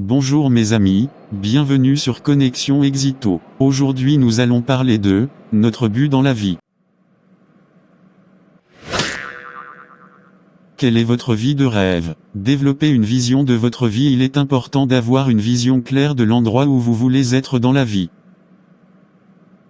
Bonjour mes amis, bienvenue sur Connexion Exito. Aujourd'hui nous allons parler de notre but dans la vie. Quelle est votre vie de rêve? Développer une vision de votre vie. Il est important d'avoir une vision claire de l'endroit où vous voulez être dans la vie.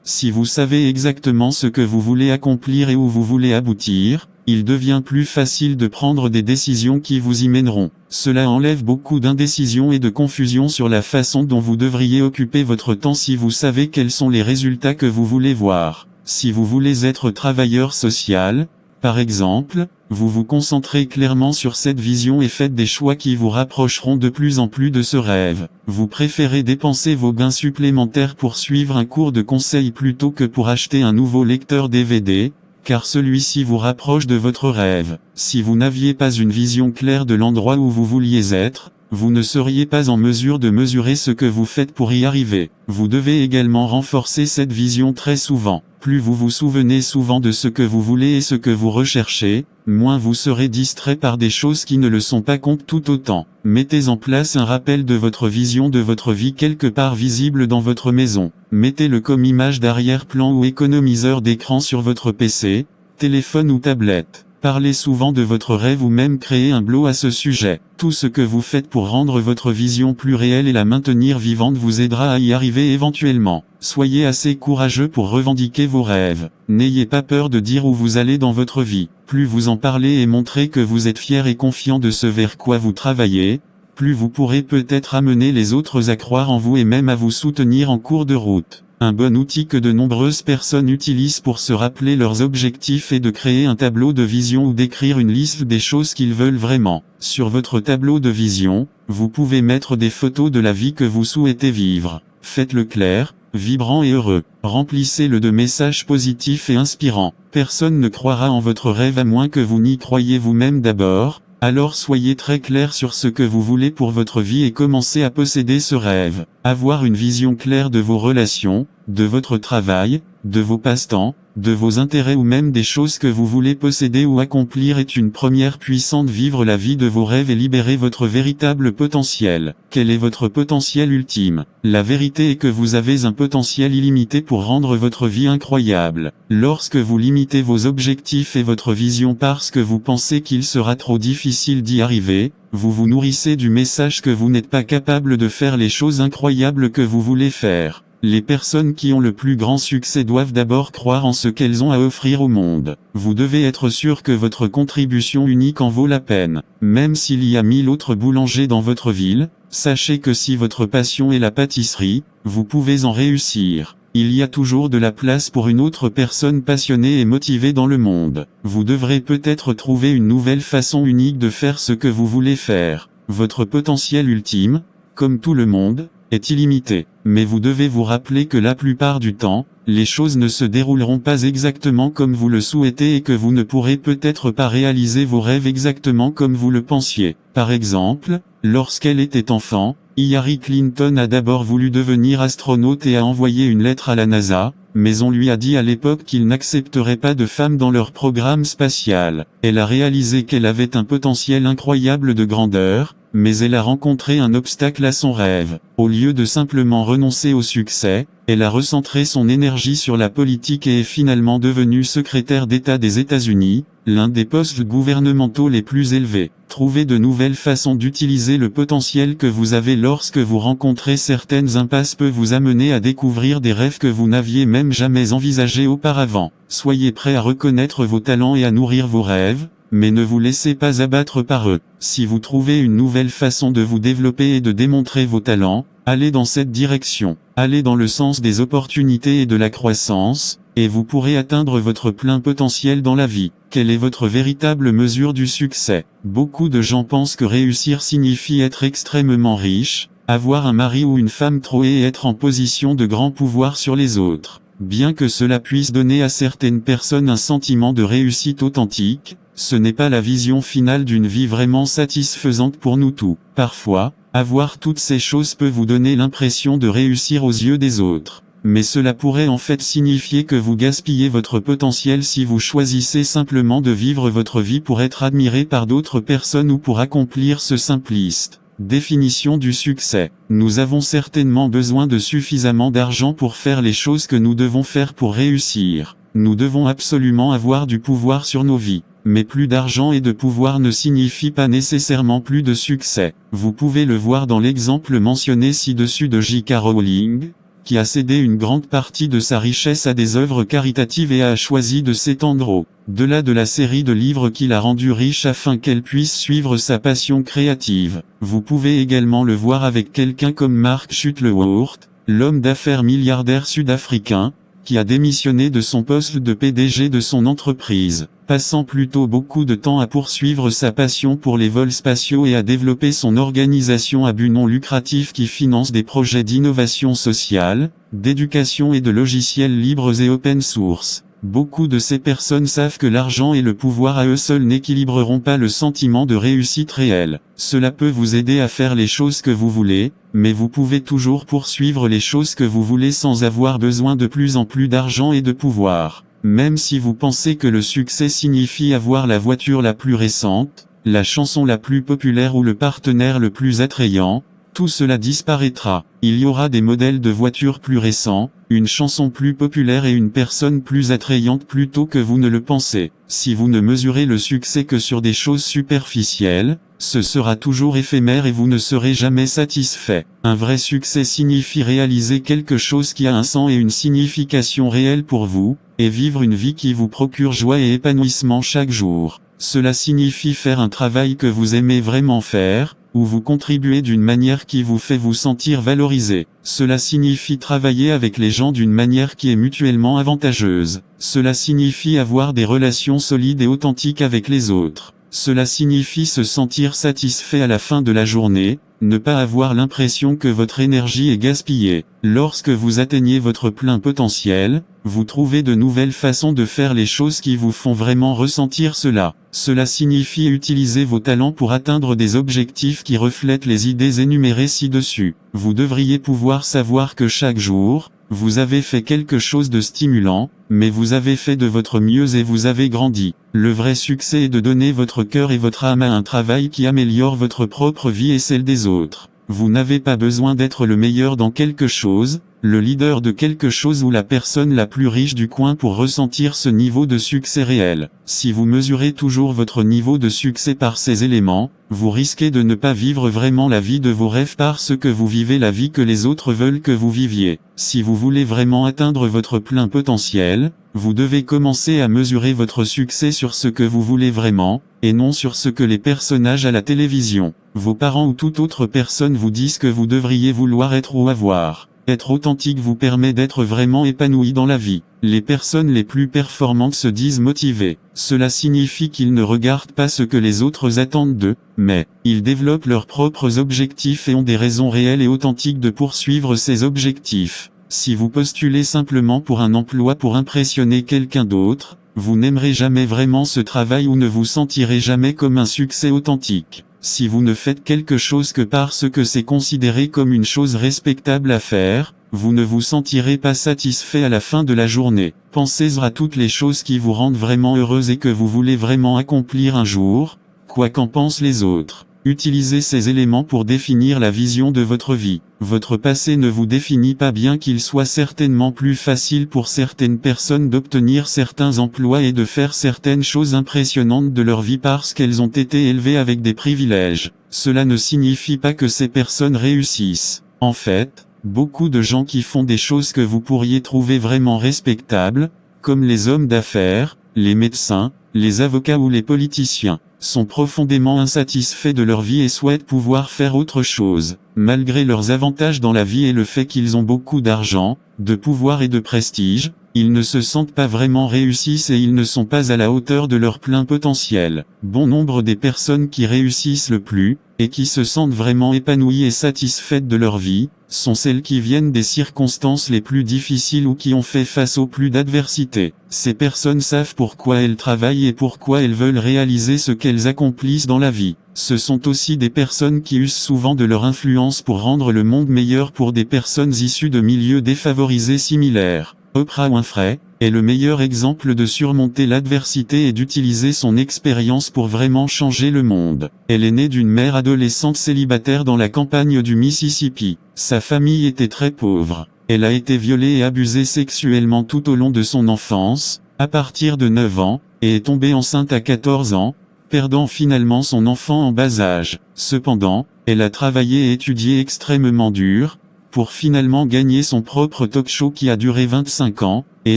Si vous savez exactement ce que vous voulez accomplir et où vous voulez aboutir, il devient plus facile de prendre des décisions qui vous y mèneront. Cela enlève beaucoup d'indécision et de confusion sur la façon dont vous devriez occuper votre temps si vous savez quels sont les résultats que vous voulez voir. Si vous voulez être travailleur social, par exemple, vous vous concentrez clairement sur cette vision et faites des choix qui vous rapprocheront de plus en plus de ce rêve. Vous préférez dépenser vos gains supplémentaires pour suivre un cours de conseil plutôt que pour acheter un nouveau lecteur DVD, car celui-ci vous rapproche de votre rêve. Si vous n'aviez pas une vision claire de l'endroit où vous vouliez être, vous ne seriez pas en mesure de mesurer ce que vous faites pour y arriver. Vous devez également renforcer cette vision très souvent. Plus vous vous souvenez souvent de ce que vous voulez et ce que vous recherchez, moins vous serez distrait par des choses qui ne le sont pas tout autant. Mettez en place un rappel de votre vision de votre vie quelque part visible dans votre maison. Mettez-le comme image d'arrière-plan ou économiseur d'écran sur votre PC, téléphone ou tablette. Parlez souvent de votre rêve ou même créez un blog à ce sujet. Tout ce que vous faites pour rendre votre vision plus réelle et la maintenir vivante vous aidera à y arriver éventuellement. Soyez assez courageux pour revendiquer vos rêves. N'ayez pas peur de dire où vous allez dans votre vie. Plus vous en parlez et montrez que vous êtes fier et confiant de ce vers quoi vous travaillez, plus vous pourrez peut-être amener les autres à croire en vous et même à vous soutenir en cours de route. Un bon outil que de nombreuses personnes utilisent pour se rappeler leurs objectifs est de créer un tableau de vision ou d'écrire une liste des choses qu'ils veulent vraiment. Sur votre tableau de vision, vous pouvez mettre des photos de la vie que vous souhaitez vivre. Faites-le clair, vibrant et heureux. Remplissez-le de messages positifs et inspirants. Personne ne croira en votre rêve à moins que vous n'y croyiez vous-même d'abord. Alors soyez très clair sur ce que vous voulez pour votre vie et commencez à posséder ce rêve. Avoir une vision claire de vos relations, de votre travail, de vos passe-temps, de vos intérêts ou même des choses que vous voulez posséder ou accomplir est une première puissante. Vivre la vie de vos rêves et libérer votre véritable potentiel. Quel est votre potentiel ultime? La vérité est que vous avez un potentiel illimité pour rendre votre vie incroyable. Lorsque vous limitez vos objectifs et votre vision parce que vous pensez qu'il sera trop difficile d'y arriver, vous vous nourrissez du message que vous n'êtes pas capable de faire les choses incroyables que vous voulez faire. Les personnes qui ont le plus grand succès doivent d'abord croire en ce qu'elles ont à offrir au monde. Vous devez être sûr que votre contribution unique en vaut la peine. Même s'il y a 1000 autres boulangers dans votre ville, sachez que si votre passion est la pâtisserie, vous pouvez en réussir. Il y a toujours de la place pour une autre personne passionnée et motivée dans le monde. Vous devrez peut-être trouver une nouvelle façon unique de faire ce que vous voulez faire. Votre potentiel ultime, comme tout le monde, est illimité. Mais vous devez vous rappeler que la plupart du temps, les choses ne se dérouleront pas exactement comme vous le souhaitez et que vous ne pourrez peut-être pas réaliser vos rêves exactement comme vous le pensiez. Par exemple, lorsqu'elle était enfant, Hillary Clinton a d'abord voulu devenir astronaute et a envoyé une lettre à la NASA, mais on lui a dit à l'époque qu'il n'accepterait pas de femmes dans leur programme spatial. Elle a réalisé qu'elle avait un potentiel incroyable de grandeur, mais elle a rencontré un obstacle à son rêve. Au lieu de simplement renoncer au succès, elle a recentré son énergie sur la politique et est finalement devenue secrétaire d'État des États-Unis, l'un des postes gouvernementaux les plus élevés. Trouvez de nouvelles façons d'utiliser le potentiel que vous avez. Lorsque vous rencontrez certaines impasses peut vous amener à découvrir des rêves que vous n'aviez même jamais envisagés auparavant. Soyez prêt à reconnaître vos talents et à nourrir vos rêves, mais ne vous laissez pas abattre par eux. Si vous trouvez une nouvelle façon de vous développer et de démontrer vos talents, allez dans cette direction. Allez dans le sens des opportunités et de la croissance, et vous pourrez atteindre votre plein potentiel dans la vie. Quelle est votre véritable mesure du succès? Beaucoup de gens pensent que réussir signifie être extrêmement riche, avoir un mari ou une femme troée et être en position de grand pouvoir sur les autres. Bien que cela puisse donner à certaines personnes un sentiment de réussite authentique, ce n'est pas la vision finale d'une vie vraiment satisfaisante pour nous tous. Parfois, avoir toutes ces choses peut vous donner l'impression de réussir aux yeux des autres. Mais cela pourrait en fait signifier que vous gaspillez votre potentiel si vous choisissez simplement de vivre votre vie pour être admiré par d'autres personnes ou pour accomplir ce simpliste. Définition du succès. Nous avons certainement besoin de suffisamment d'argent pour faire les choses que nous devons faire pour réussir. Nous devons absolument avoir du pouvoir sur nos vies. Mais plus d'argent et de pouvoir ne signifie pas nécessairement plus de succès. Vous pouvez le voir dans l'exemple mentionné ci-dessus de J.K. Rowling, qui a cédé une grande partie de sa richesse à des œuvres caritatives et a choisi de s'étendre au-delà de la série de livres qui l'a rendue riche afin qu'elle puisse suivre sa passion créative. Vous pouvez également le voir avec quelqu'un comme Mark Shuttleworth, l'homme d'affaires milliardaire sud-africain, qui a démissionné de son poste de PDG de son entreprise, passant plutôt beaucoup de temps à poursuivre sa passion pour les vols spatiaux et à développer son organisation à but non lucratif qui finance des projets d'innovation sociale, d'éducation et de logiciels libres et open source. Beaucoup de ces personnes savent que l'argent et le pouvoir à eux seuls n'équilibreront pas le sentiment de réussite réelle. Cela peut vous aider à faire les choses que vous voulez, mais vous pouvez toujours poursuivre les choses que vous voulez sans avoir besoin de plus en plus d'argent et de pouvoir. Même si vous pensez que le succès signifie avoir la voiture la plus récente, la chanson la plus populaire ou le partenaire le plus attrayant, tout cela disparaîtra. Il y aura des modèles de voitures plus récents, une chanson plus populaire et une personne plus attrayante plus tôt que vous ne le pensez. Si vous ne mesurez le succès que sur des choses superficielles, ce sera toujours éphémère et vous ne serez jamais satisfait. Un vrai succès signifie réaliser quelque chose qui a un sens et une signification réelle pour vous, et vivre une vie qui vous procure joie et épanouissement chaque jour. Cela signifie faire un travail que vous aimez vraiment faire, où vous contribuez d'une manière qui vous fait vous sentir valorisé. Cela signifie travailler avec les gens d'une manière qui est mutuellement avantageuse. Cela signifie avoir des relations solides et authentiques avec les autres. Cela signifie se sentir satisfait à la fin de la journée, ne pas avoir l'impression que votre énergie est gaspillée. Lorsque vous atteignez votre plein potentiel, vous trouvez de nouvelles façons de faire les choses qui vous font vraiment ressentir cela. Cela signifie utiliser vos talents pour atteindre des objectifs qui reflètent les idées énumérées ci-dessus. Vous devriez pouvoir savoir que chaque jour, vous avez fait quelque chose de stimulant, mais vous avez fait de votre mieux et vous avez grandi. Le vrai succès est de donner votre cœur et votre âme à un travail qui améliore votre propre vie et celle des autres. Vous n'avez pas besoin d'être le meilleur dans quelque chose, le leader de quelque chose ou la personne la plus riche du coin pour ressentir ce niveau de succès réel. Si vous mesurez toujours votre niveau de succès par ces éléments, vous risquez de ne pas vivre vraiment la vie de vos rêves parce que vous vivez la vie que les autres veulent que vous viviez. Si vous voulez vraiment atteindre votre plein potentiel, vous devez commencer à mesurer votre succès sur ce que vous voulez vraiment, et non sur ce que les personnages à la télévision, vos parents ou toute autre personne vous disent que vous devriez vouloir être ou avoir. Être authentique vous permet d'être vraiment épanoui dans la vie. Les personnes les plus performantes se disent motivées. Cela signifie qu'ils ne regardent pas ce que les autres attendent d'eux, mais ils développent leurs propres objectifs et ont des raisons réelles et authentiques de poursuivre ces objectifs. Si vous postulez simplement pour un emploi pour impressionner quelqu'un d'autre, vous n'aimerez jamais vraiment ce travail ou ne vous sentirez jamais comme un succès authentique. Si vous ne faites quelque chose que parce que c'est considéré comme une chose respectable à faire, vous ne vous sentirez pas satisfait à la fin de la journée. Pensez à toutes les choses qui vous rendent vraiment heureux et que vous voulez vraiment accomplir un jour, quoi qu'en pensent les autres. Utilisez ces éléments pour définir la vision de votre vie. Votre passé ne vous définit pas bien qu'il soit certainement plus facile pour certaines personnes d'obtenir certains emplois et de faire certaines choses impressionnantes de leur vie parce qu'elles ont été élevées avec des privilèges. Cela ne signifie pas que ces personnes réussissent. En fait, beaucoup de gens qui font des choses que vous pourriez trouver vraiment respectables, comme les hommes d'affaires, les médecins, les avocats ou les politiciens, sont profondément insatisfaits de leur vie et souhaitent pouvoir faire autre chose, malgré leurs avantages dans la vie et le fait qu'ils ont beaucoup d'argent, de pouvoir et de prestige, ils ne se sentent pas vraiment réussissent et ils ne sont pas à la hauteur de leur plein potentiel. Bon nombre des personnes qui réussissent le plus, et qui se sentent vraiment épanouies et satisfaites de leur vie, sont celles qui viennent des circonstances les plus difficiles ou qui ont fait face au plus d'adversité. Ces personnes savent pourquoi elles travaillent et pourquoi elles veulent réaliser ce qu'elles accomplissent dans la vie. Ce sont aussi des personnes qui usent souvent de leur influence pour rendre le monde meilleur pour des personnes issues de milieux défavorisés similaires. Oprah Winfrey, est le meilleur exemple de surmonter l'adversité et d'utiliser son expérience pour vraiment changer le monde. Elle est née d'une mère adolescente célibataire dans la campagne du Mississippi. Sa famille était très pauvre. Elle a été violée et abusée sexuellement tout au long de son enfance, à partir de 9 ans, et est tombée enceinte à 14 ans, perdant finalement son enfant en bas âge. Cependant, elle a travaillé et étudié extrêmement dur, pour finalement gagner son propre talk-show qui a duré 25 ans, et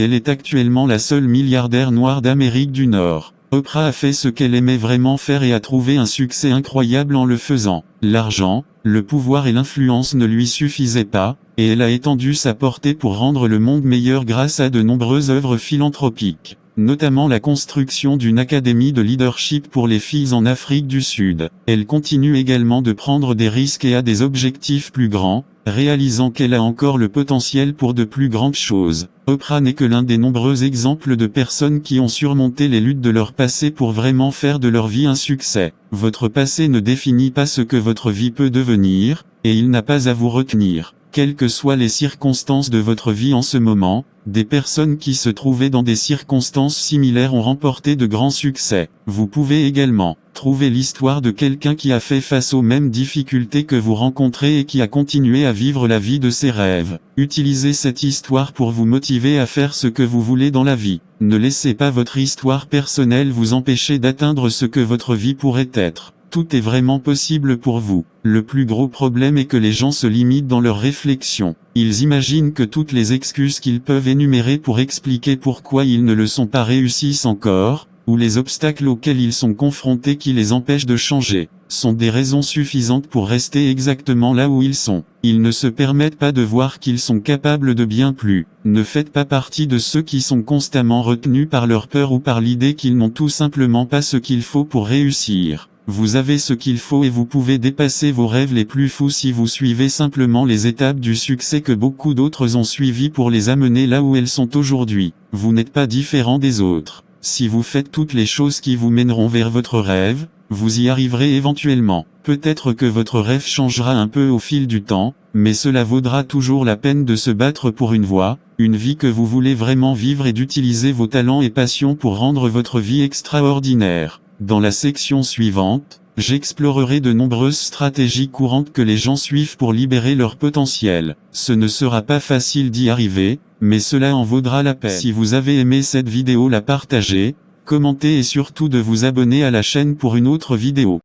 elle est actuellement la seule milliardaire noire d'Amérique du Nord. Oprah a fait ce qu'elle aimait vraiment faire et a trouvé un succès incroyable en le faisant. L'argent, le pouvoir et l'influence ne lui suffisaient pas, et elle a étendu sa portée pour rendre le monde meilleur grâce à de nombreuses œuvres philanthropiques, notamment la construction d'une académie de leadership pour les filles en Afrique du Sud. Elle continue également de prendre des risques et a des objectifs plus grands, réalisant qu'elle a encore le potentiel pour de plus grandes choses. Oprah n'est que l'un des nombreux exemples de personnes qui ont surmonté les luttes de leur passé pour vraiment faire de leur vie un succès. Votre passé ne définit pas ce que votre vie peut devenir, et il n'a pas à vous retenir. Quelles que soient les circonstances de votre vie en ce moment, des personnes qui se trouvaient dans des circonstances similaires ont remporté de grands succès. Vous pouvez également trouver l'histoire de quelqu'un qui a fait face aux mêmes difficultés que vous rencontrez et qui a continué à vivre la vie de ses rêves. Utilisez cette histoire pour vous motiver à faire ce que vous voulez dans la vie. Ne laissez pas votre histoire personnelle vous empêcher d'atteindre ce que votre vie pourrait être. Tout est vraiment possible pour vous. Le plus gros problème est que les gens se limitent dans leurs réflexions. Ils imaginent que toutes les excuses qu'ils peuvent énumérer pour expliquer pourquoi ils ne le sont pas réussissent encore, ou les obstacles auxquels ils sont confrontés qui les empêchent de changer, sont des raisons suffisantes pour rester exactement là où ils sont. Ils ne se permettent pas de voir qu'ils sont capables de bien plus. Ne faites pas partie de ceux qui sont constamment retenus par leur peur ou par l'idée qu'ils n'ont tout simplement pas ce qu'il faut pour réussir. Vous avez ce qu'il faut et vous pouvez dépasser vos rêves les plus fous si vous suivez simplement les étapes du succès que beaucoup d'autres ont suivies pour les amener là où elles sont aujourd'hui. Vous n'êtes pas différent des autres. Si vous faites toutes les choses qui vous mèneront vers votre rêve, vous y arriverez éventuellement. Peut-être que votre rêve changera un peu au fil du temps, mais cela vaudra toujours la peine de se battre pour une vie que vous voulez vraiment vivre et d'utiliser vos talents et passions pour rendre votre vie extraordinaire. Dans la section suivante, j'explorerai de nombreuses stratégies courantes que les gens suivent pour libérer leur potentiel. Ce ne sera pas facile d'y arriver, mais cela en vaudra la peine. Si vous avez aimé cette vidéo, la partagez, commentez et surtout de vous abonner à la chaîne pour une autre vidéo.